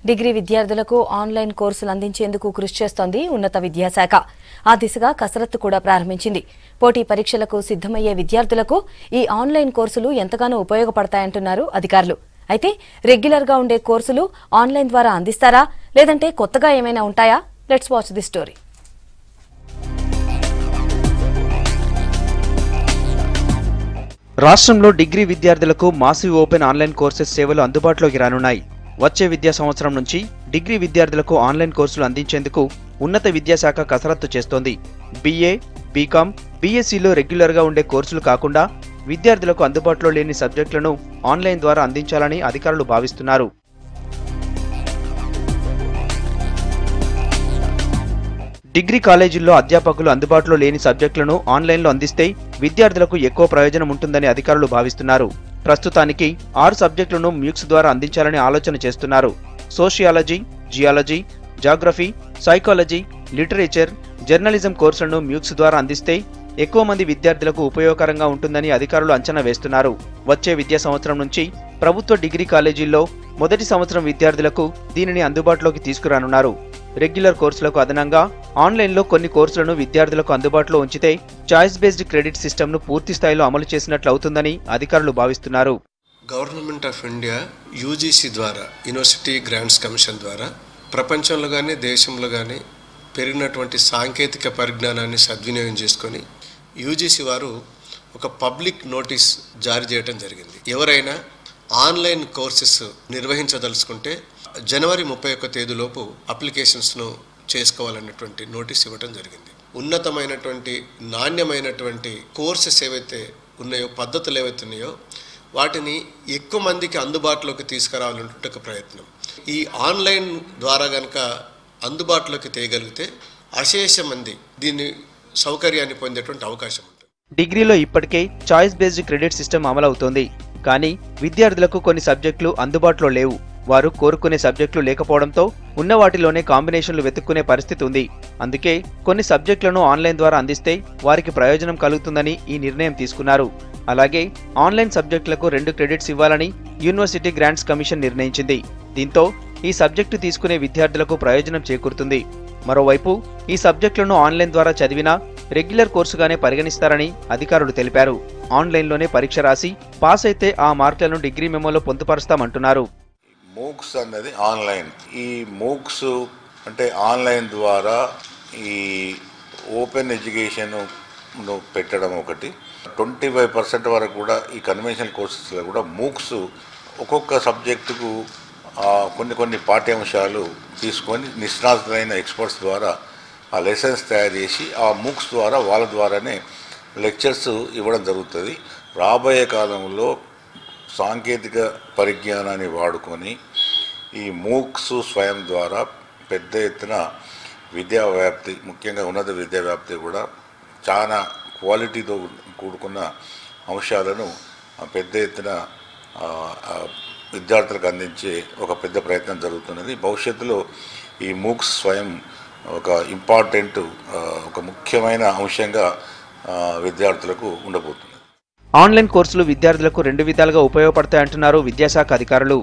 Degree విద్యార్థులకు online కోర్సులు అందించేందుకు కృషి చేస్తోంది ఉన్నత విద్యాశాఖ. ఆ దిశగా కసరత్తు కూడా ప్రారంభించింది. పోటీ పరీక్షలకు సిద్ధమయ్యే విద్యార్థులకు ఈ ఆన్లైన్ కోర్సులు ఎంతగానో ఉపయోగపడతాయంటున్నారు అధికారులు. అయితే రెగ్యులర్ గా ఉండే కోర్సులు ఆన్లైన్ ద్వారా అందిస్తారా, లేదంటే కొత్తగా ఏమైనా ఉంటాయా? Let's watch the story. రాష్ట్రంలో డిగ్రీ విద్యార్థులకు మాసివ్ ఓపెన్ ఆన్లైన్ కోర్సెస్ సేవలు అందుబాటులోకి రానున్నాయి. వచ్చే విద్యా సంవత్సరం నుంచి డిగ్రీ విద్యార్థులకు ఆన్లైన్ కోర్సులు అందించేందుకు ఉన్నత విద్యాశాఖ కసరత్తు చేస్తోంది. BA, BCom, BScలో రెగ్యులర్గా ఉండే కోర్సులు కాకుండా విద్యార్థులకు అందుబాటులో లేని సబ్జెక్టులను ఆన్లైన్ ద్వారా అందించాలని అధికారులు భావిస్తున్నారు. డిగ్రీ కాలేజీల్లో అధ్యాపకులు అందుబాటులో లేని సబ్జెక్టులను ఆన్లైన్లో అందిస్తే విద్యార్థులకు ఎక్కువ ప్రయోజనం ఉంటుందని అధికారులు భావిస్తున్నారు. ప్రస్తుతానికి 6 సబ్జెక్టులను మ్యూక్స్ ద్వారా అందించాలని ఆలోచన చేస్తున్నారు. Sociology, geology, geography, psychology, literature, journalism కోర్సులను మ్యూక్స్ ద్వారా అందిస్తే ఎక్కువ మంది విద్యార్థులకు ఉపయోగకరంగా ఉంటుందని అధికారులు అంచనా వేస్తున్నారు. వచ్చే విద్యా సంవత్సరం నుంచి ప్రభుత్వ డిగ్రీ కాలేజీల్లో మొదటి సంవత్సరం విద్యార్థులకు దీనిని అందుబాటులోకి తీసుకురానున్నారు. రెగ్యులర్ కోర్సులకు అదనంగా ఆన్లైన్లో కొన్ని కోర్సులను విద్యార్థులకు అందుబాటులో ఉంచితే చాయిస్ బేస్డ్ క్రెడిట్ సిస్టమ్ను పూర్తి స్థాయిలో అమలు చేసినట్లు అవుతుందని అధికారులు భావిస్తున్నారు. గవర్నమెంట్ ఆఫ్ ఇండియా UGC ద్వారా, యూనివర్సిటీ గ్రాంట్స్ కమిషన్ ద్వారా ప్రపంచంలో కానీ దేశంలో కానీ పెరిగినటువంటి సాంకేతిక పరిజ్ఞానాన్ని సద్వినియోగం చేసుకొని UGC వారు ఒక పబ్లిక్ నోటీస్ జారీ చేయడం జరిగింది. ఎవరైనా ఆన్లైన్ కోర్సెస్ నిర్వహించదలుచుకుంటే జనవరి 31 తేదీలోపు అప్లికేషన్స్ను చేసుకోవాలన్నటువంటి నోటీస్ ఇవ్వడం జరిగింది. ఉన్నతమైనటువంటి నాణ్యమైనటువంటి కోర్సెస్ ఏవైతే ఉన్నాయో, పద్ధతులు ఏవైతే ఉన్నాయో వాటిని ఎక్కువ మందికి అందుబాటులోకి తీసుకురావాలన్నటువంటి ఒక ప్రయత్నం. ఈ ఆన్లైన్ ద్వారా కనుక అందుబాటులోకి తేయగలిగితే అశేష మంది దీన్ని సౌకర్యాన్ని పొందేటువంటి అవకాశం ఉంటుంది. డిగ్రీలో ఇప్పటికే చాయిస్ బేస్డ్ క్రెడిట్ సిస్టమ్ అమలవుతోంది. కానీ విద్యార్థులకు కొన్ని సబ్జెక్టులు అందుబాటులో లేవు. వారు కోరుకునే సబ్జెక్టులు లేకపోవడంతో ఉన్న వాటిలోనే కాంబినేషన్లు వెతుక్కునే పరిస్థితి ఉంది. అందుకే కొన్ని సబ్జెక్టులను ఆన్లైన్ ద్వారా అందిస్తే వారికి ప్రయోజనం కలుగుతుందని ఈ నిర్ణయం తీసుకున్నారు. అలాగే ఆన్లైన్ సబ్జెక్టులకు 2 క్రెడిట్స్ ఇవ్వాలని యూనివర్సిటీ గ్రాంట్స్ కమిషన్ నిర్ణయించింది. దీంతో ఈ సబ్జెక్టు తీసుకునే విద్యార్థులకు ప్రయోజనం చేకూరుతుంది. మరోవైపు ఈ సబ్జెక్టులను ఆన్లైన్ ద్వారా చదివినా రెగ్యులర్ కోర్సుగానే పరిగణిస్తారని అధికారులు తెలిపారు. ఆన్లైన్లోనే పరీక్ష రాసి పాస్ అయితే ఆ మార్కులను డిగ్రీ మెమోలో పొందుపరుస్తామంటున్నారు. మూక్స్ అన్నది ఆన్లైన్. ఈ మూక్స్ అంటే ఆన్లైన్ ద్వారా ఈ ఓపెన్ ఎడ్యుకేషన్ పెట్టడం ఒకటి. 25% వరకు కూడా ఈ కన్వెన్షనల్ కోర్సెస్లో కూడా మూక్స్ ఒక్కొక్క సబ్జెక్టుకు కొన్ని పాఠ్యాంశాలు తీసుకొని నిష్ణాతులైన ఎక్స్పర్ట్స్ ద్వారా ఆ లెసన్స్ తయారు చేసి ఆ మూక్స్ ద్వారా వాళ్ళ ద్వారానే లెక్చర్స్ ఇవ్వడం జరుగుతుంది. రాబోయే కాలంలో సాంకేతిక పరిజ్ఞానాన్ని వాడుకొని ఈ మూక్స్ స్వయం ద్వారా పెద్ద ఎత్తున విద్యా వ్యాప్తి, ముఖ్యంగా ఉన్నత విద్యా వ్యాప్తి కూడా చాలా క్వాలిటీతో కూడుకున్న అంశాలను పెద్ద ఎత్తున విద్యార్థులకు అందించే ఒక పెద్ద ప్రయత్నం జరుగుతున్నది. భవిష్యత్తులో ఈ మూక్స్ స్వయం ఒక ఇంపార్టెంట్, ఒక ముఖ్యమైన అంశంగా విద్యార్థులకు ఉండబోతుంది. ఆన్లైన్ కోర్సులు విద్యార్థులకు 2 విధాలుగా ఉపయోగపడతాయంటున్నారు విద్యాశాఖ అధికారులు.